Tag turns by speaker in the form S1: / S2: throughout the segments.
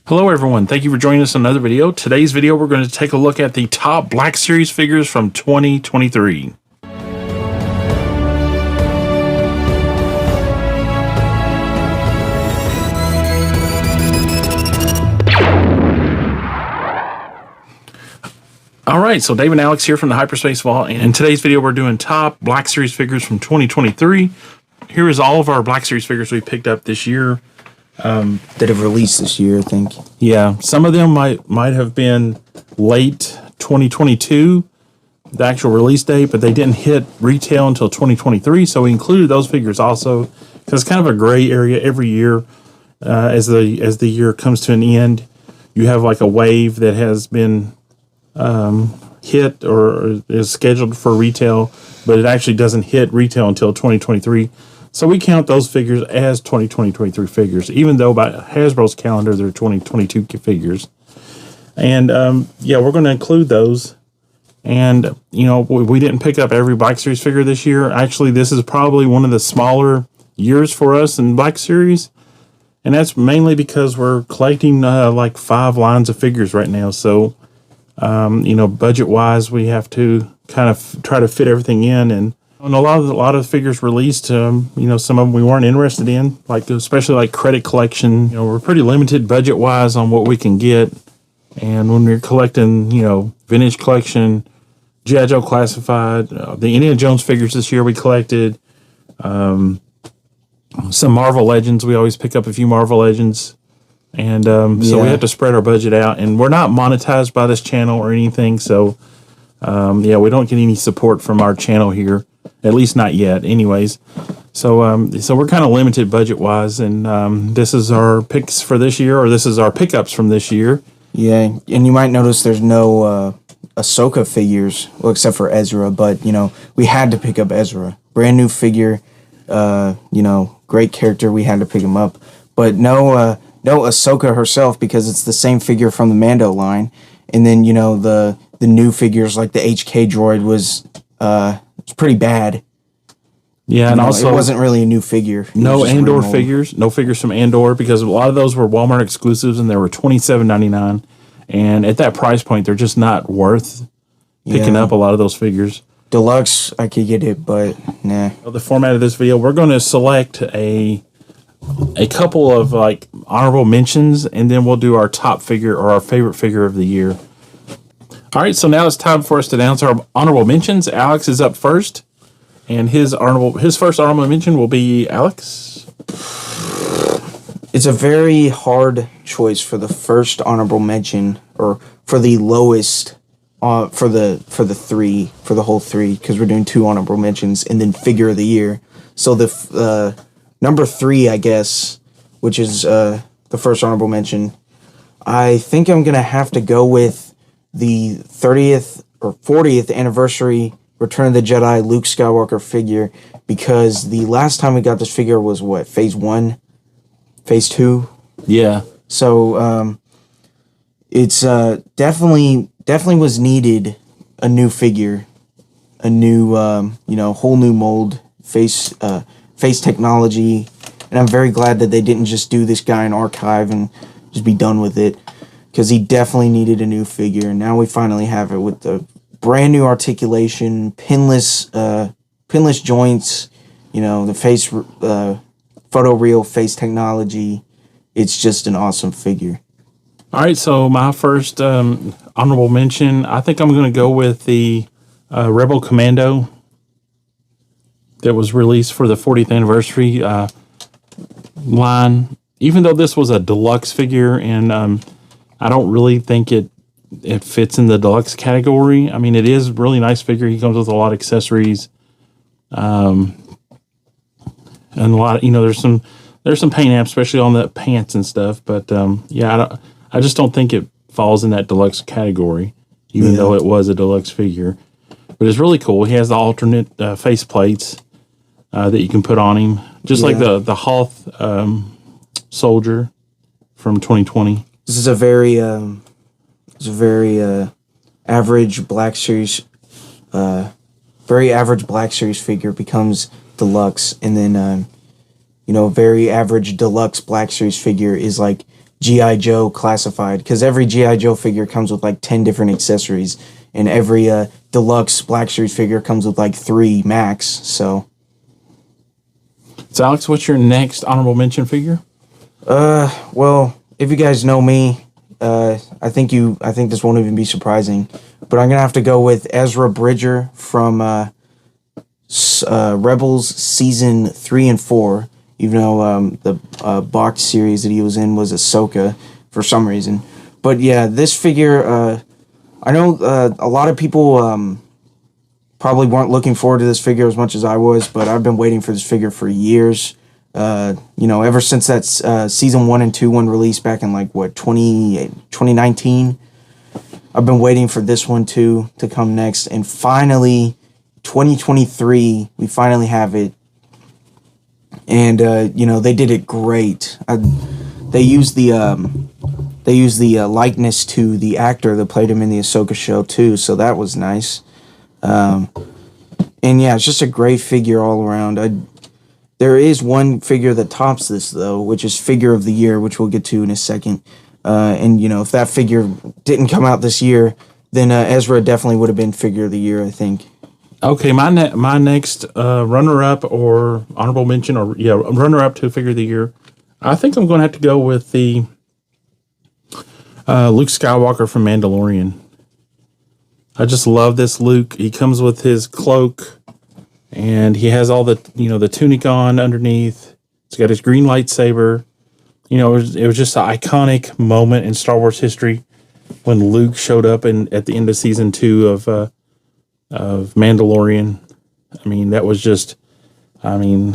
S1: Hello everyone, thank you for joining us on another video. Today's video we're going to take a look at the top Black Series figures from 2023. Alright, so Dave and Alex here from the Hyperspace Vault, and in today's video we're doing top Black Series figures from 2023. Here is all of our Black Series figures we picked up this year.
S2: That have released this year, I think.
S1: Yeah, some of them might have been late 2022, the actual release date, but they didn't hit retail until 2023. So we included those figures also because it's kind of a gray area every year. As the year comes to an end, you have like a wave that has been hit or is scheduled for retail, but it actually doesn't hit retail until 2023. So we count those figures as 2023 figures, even though by Hasbro's calendar, they're 2022 figures. And, yeah, we're going to include those. And, you know, we didn't pick up every Black Series figure this year. Actually, this is probably one of the smaller years for us in Black Series. And that's mainly because we're collecting like 5 lines of figures right now. So, you know, budget-wise, we have to kind of try to fit everything in. And a lot of figures released, you know, some of them we weren't interested in, like especially like Credit Collection. You know, we're pretty limited budget-wise on what we can get. And when we're collecting, you know, Vintage Collection, G.I. Joe Classified, the Indiana Jones figures this year we collected, some Marvel Legends. We always pick up a few Marvel Legends. And so we have to spread our budget out. And we're not monetized by this channel or anything, so yeah, we don't get any support from our channel here. At least not yet, anyways. So so we're kind of limited budget-wise, and this is our picks for this year, or this is our pickups from this year.
S2: Yeah, and you might notice there's no Ahsoka figures, well, except for Ezra, but, you know, we had to pick up Ezra. Brand new figure, you know, great character, we had to pick him up. But no Ahsoka herself, because it's the same figure from the Mando line. And then, you know, the new figures, like the HK droid was... it's pretty bad.
S1: Yeah, and also
S2: it wasn't really a new figure.
S1: No Andor figures, no figures from Andor, because a lot of those were Walmart exclusives, and they were $27.99. And at that price point, they're just not worth picking up a lot of those figures.
S2: Deluxe, I could get it, but nah.
S1: The format of this video, we're going to select a couple of like honorable mentions, and then we'll do our top figure or our favorite figure of the year. All right, so now it's time for us to announce our honorable mentions. Alex is up first, and his first honorable mention will be Alex.
S2: It's a very hard choice for the first honorable mention, or for the lowest, for the whole three, because we're doing 2 honorable mentions and then figure of the year. So the number 3, I guess, which is the first honorable mention, I think I'm gonna have to go with the 30th or 40th anniversary Return of the Jedi Luke Skywalker figure, because the last time we got this figure was what, phase 1, phase 2?
S1: Yeah.
S2: So it's definitely was needed a new figure, a new you know, whole new mold, face technology, and I'm very glad that they didn't just do this guy in archive and just be done with it, because he definitely needed a new figure. And now we finally have it with the brand new articulation, pinless joints, you know, the face, photoreal face technology. It's just an awesome figure.
S1: All right, so my first honorable mention, I think I'm going to go with the Rebel Commando that was released for the 40th anniversary line. Even though this was a deluxe figure, and I don't really think it fits in the deluxe category. I mean, it is a really nice figure. He comes with a lot of accessories, and a lot of, you know, there's some paint apps, especially on the pants and stuff. But yeah, I just don't think it falls in that deluxe category, even though it was a deluxe figure. But it's really cool. He has the alternate face plates that you can put on him, just like the Hoth soldier from 2020.
S2: This is a very average Black Series, figure becomes deluxe, and then you know, very average deluxe Black Series figure is like GI Joe classified, because every GI Joe figure comes with like 10 different accessories, and every deluxe Black Series figure comes with like 3 max. So
S1: Alex, what's your next honorable mention figure?
S2: well, if you guys know me, I think this won't even be surprising, but I'm gonna have to go with Ezra Bridger from Rebels season 3 and 4. Even though the box series that he was in was Ahsoka for some reason, but yeah, this figure, I know a lot of people probably weren't looking forward to this figure as much as I was, but I've been waiting for this figure for years. Ever since that season 1 and 2 one released back in like 2019, I've been waiting for this one too to come next, and finally 2023 we finally have it. And they did it great. They used the likeness to the actor that played him in the Ahsoka show too, so that was nice. And yeah, it's just a great figure all around. There is one figure that tops this though, which is Figure of the Year, which we'll get to in a second. If that figure didn't come out this year, then Ezra definitely would have been Figure of the Year, I think.
S1: Okay, my next runner-up or honorable mention, or runner-up to Figure of the Year, I think I'm going to have to go with the Luke Skywalker from Mandalorian. I just love this Luke. He comes with his cloak, and he has all the the tunic on underneath. He's got his green lightsaber. It was just an iconic moment in Star Wars history when Luke showed up at the end of season 2 of Mandalorian. I mean, that was just amazing.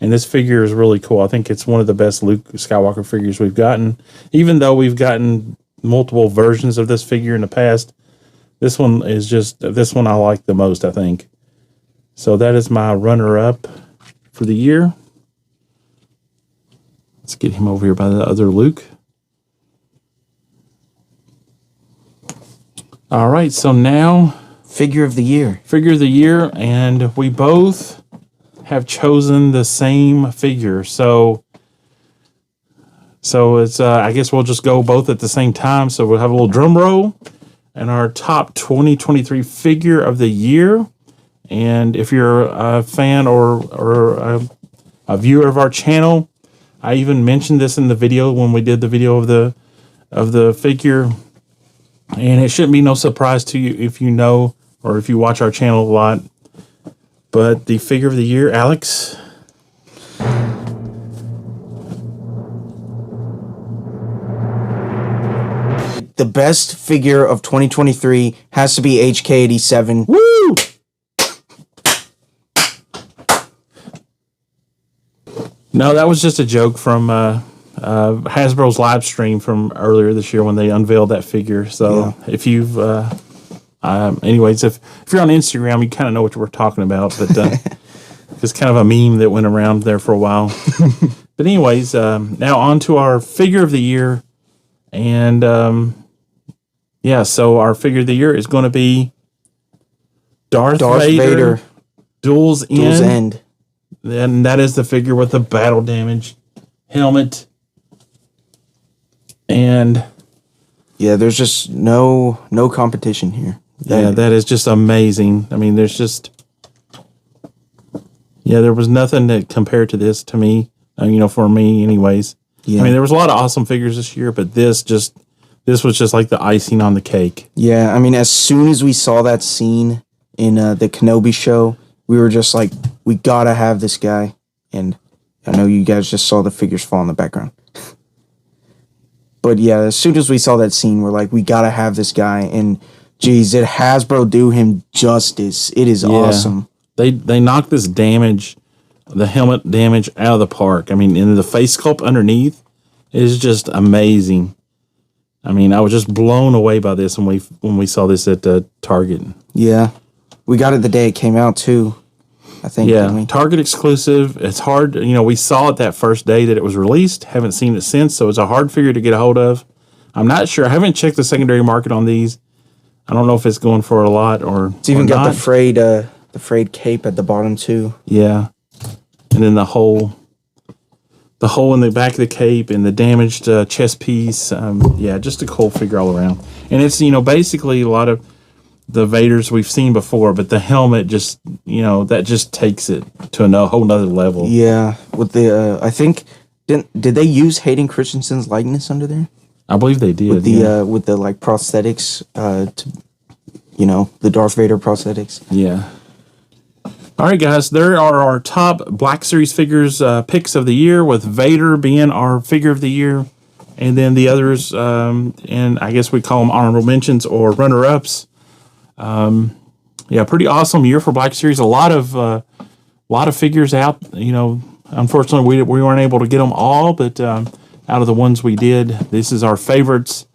S1: And this figure is really cool. I think it's one of the best Luke Skywalker figures we've gotten. Even though we've gotten multiple versions of this figure in the past, this one I like the most, I think. So that is my runner-up for the year. Let's get him over here by the other Luke. All right, so now
S2: Figure of the Year.
S1: Figure of the Year, and we both have chosen the same figure. So it's I guess we'll just go both at the same time. So we'll have a little drum roll and our top 2023 Figure of the Year. And if you're a fan or a viewer of our channel, I even mentioned this in the video when we did the video of the figure. And it shouldn't be no surprise to you if you know or if you watch our channel a lot. But the Figure of the Year, Alex.
S2: The best figure of 2023 has to be HK87.
S1: Woo! No, that was just a joke from Hasbro's live stream from earlier this year when they unveiled that figure. So if you've, anyways, if you're on Instagram, you kind of know what we're talking about. But it's kind of a meme that went around there for a while. But anyways, now on to our Figure of the Year, and so our Figure of the Year is going to be Darth Vader. Duel's End. And that is the figure with the battle damage helmet. And
S2: yeah, there's just no competition here.
S1: That is just amazing. I mean, there's just there was nothing that compared to this to me. For me, anyways. Yeah. I mean, there was a lot of awesome figures this year, but this was just like the icing on the cake.
S2: Yeah, I mean, as soon as we saw that scene in the Kenobi show, we were just like, we gotta have this guy. And I know you guys just saw the figures fall in the background. But yeah, as soon as we saw that scene, we're like, we gotta have this guy. And geez, did Hasbro do him justice. It is awesome.
S1: They knocked this damage, the helmet damage, out of the park. I mean, and the face sculpt underneath is just amazing. I mean, I was just blown away by this when we saw this at Target.
S2: Yeah. We got it the day it came out, too, I think.
S1: Yeah, Target exclusive. It's hard. We saw it that first day that it was released. Haven't seen it since, so it's a hard figure to get a hold of. I'm not sure. I haven't checked the secondary market on these. I don't know if it's going for a lot or
S2: it's even got the frayed cape at the bottom, too.
S1: Yeah. And then the whole the hole in the back of the cape and the damaged chest piece. Yeah, just a cool figure all around. And it's, basically a lot of the Vaders we've seen before, but the helmet just, that just takes it to a whole nother level.
S2: Yeah, with the I think did they use Hayden Christensen's likeness under there?
S1: I believe they did.
S2: With the like prosthetics, the Darth Vader prosthetics.
S1: Yeah. All right, guys, there are our top Black Series figures picks of the year, with Vader being our figure of the year, and then the others, and I guess we call them honorable mentions or runner-ups. Yeah, pretty awesome year for Black Series. A lot of figures out. Unfortunately, we weren't able to get them all, but out of the ones we did, this is our favorites.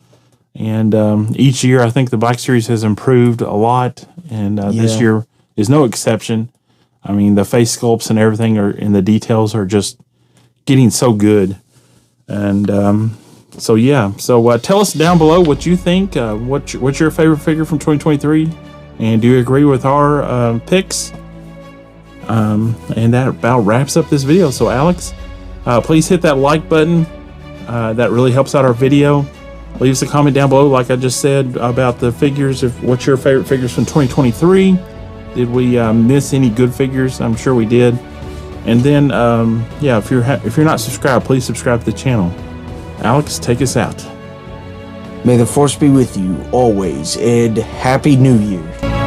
S1: And each year, I think the Black Series has improved a lot, and this year is no exception. I mean, the face sculpts and everything and the details are just getting so good. And so tell us down below what you think. What's your favorite figure from 2023? And do you agree with our picks? And that about wraps up this video. So Alex, please hit that like button. That really helps out our video. Leave us a comment down below, like I just said, about the figures. What's your favorite figures from 2023? Did we miss any good figures? I'm sure we did. And then, if you're not subscribed, please subscribe to the channel. Alex, take us out.
S2: May the Force be with you always, and Happy New Year.